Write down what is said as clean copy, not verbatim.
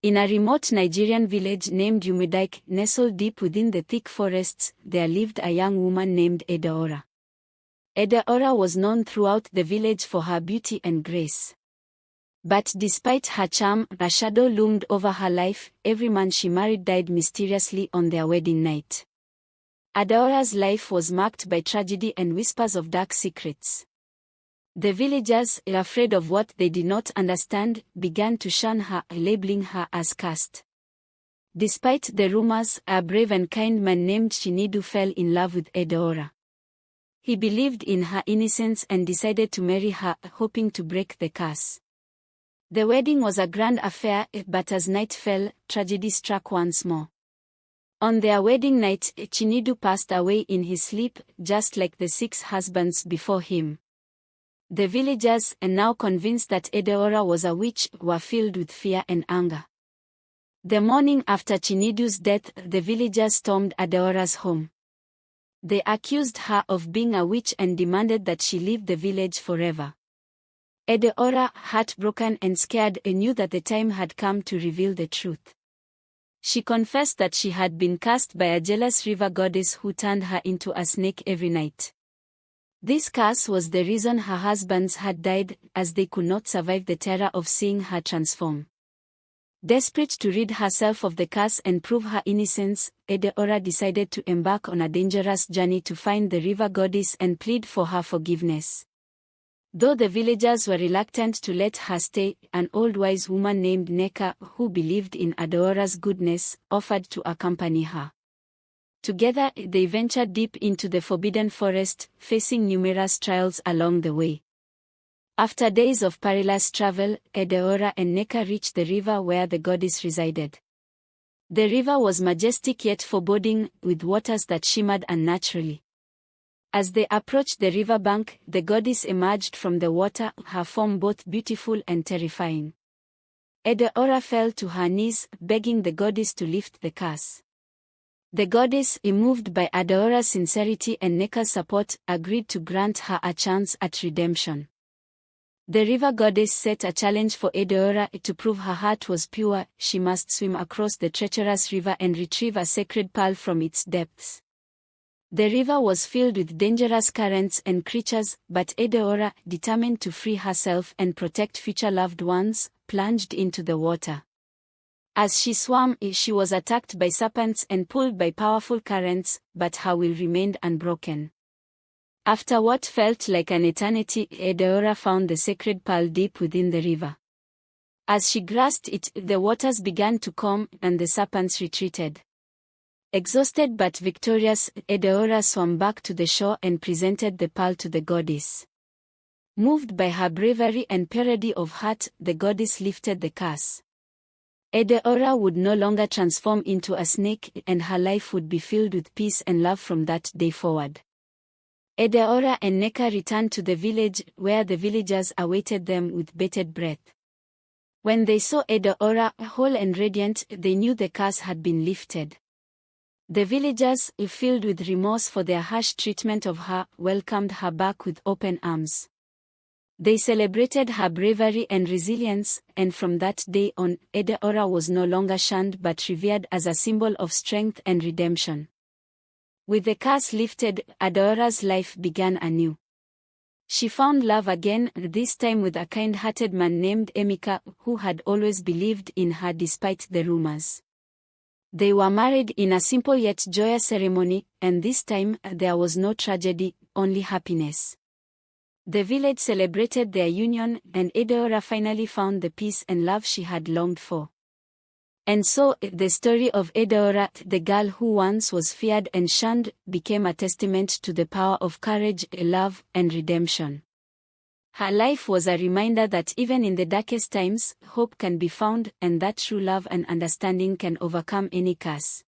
In a remote Nigerian village named Umudaik, nestled deep within the thick forests, there lived a young woman named Adora. Adora was known throughout the village for her beauty and grace. But despite her charm, a shadow loomed over her life. Every man she married died mysteriously on their wedding night. Adora's life was marked by tragedy and whispers of dark secrets. The villagers, afraid of what they did not understand, began to shun her, labeling her as cursed. Despite the rumors, a brave and kind man named Chinedu fell in love with Adora. He believed in her innocence and decided to marry her, hoping to break the curse. The wedding was a grand affair, but as night fell, tragedy struck once more. On their wedding night, Chinedu passed away in his sleep, just like the 6 husbands before him. The villagers, now convinced that Adora was a witch, were filled with fear and anger. The morning after Chinedu's death, the villagers stormed Adora's home. They accused her of being a witch and demanded that she leave the village forever. Adora, heartbroken and scared, knew that the time had come to reveal the truth. She confessed that she had been cursed by a jealous river goddess who turned her into a snake every night. This curse was the reason her husbands had died, as they could not survive the terror of seeing her transform. Desperate to rid herself of the curse and prove her innocence, Adora decided to embark on a dangerous journey to find the river goddess and plead for her forgiveness. Though the villagers were reluctant to let her stay, an old wise woman named Neka, who believed in Adora's goodness, offered to accompany her. Together, they ventured deep into the forbidden forest, facing numerous trials along the way. After days of perilous travel, Adora and Neka reached the river where the goddess resided. The river was majestic yet foreboding, with waters that shimmered unnaturally. As they approached the riverbank, the goddess emerged from the water, her form both beautiful and terrifying. Adora fell to her knees, begging the goddess to lift the curse. The goddess, moved by Adora's sincerity and Neka's support, agreed to grant her a chance at redemption. The river goddess set a challenge for Adora. To prove her heart was pure, she must swim across the treacherous river and retrieve a sacred pearl from its depths. The river was filled with dangerous currents and creatures, but Adora, determined to free herself and protect future loved ones, plunged into the water. As she swam, she was attacked by serpents and pulled by powerful currents, but her will remained unbroken. After what felt like an eternity, Adora found the sacred pearl deep within the river. As she grasped it, the waters began to calm, and the serpents retreated. Exhausted but victorious, Adora swam back to the shore and presented the pearl to the goddess. Moved by her bravery and purity of heart, the goddess lifted the curse. Adora would no longer transform into a snake, and her life would be filled with peace and love from that day forward. Adora and Neka returned to the village, where the villagers awaited them with bated breath. When they saw Adora, whole and radiant, they knew the curse had been lifted. The villagers, filled with remorse for their harsh treatment of her, welcomed her back with open arms. They celebrated her bravery and resilience, and from that day on, Adora was no longer shunned but revered as a symbol of strength and redemption. With the curse lifted, Adora's life began anew. She found love again, this time with a kind-hearted man named Emeka, who had always believed in her despite the rumors. They were married in a simple yet joyous ceremony, and this time there was no tragedy, only happiness. The village celebrated their union, and Adora finally found the peace and love she had longed for. And so, the story of Adora, the girl who once was feared and shunned, became a testament to the power of courage, love, and redemption. Her life was a reminder that even in the darkest times, hope can be found, and that true love and understanding can overcome any curse.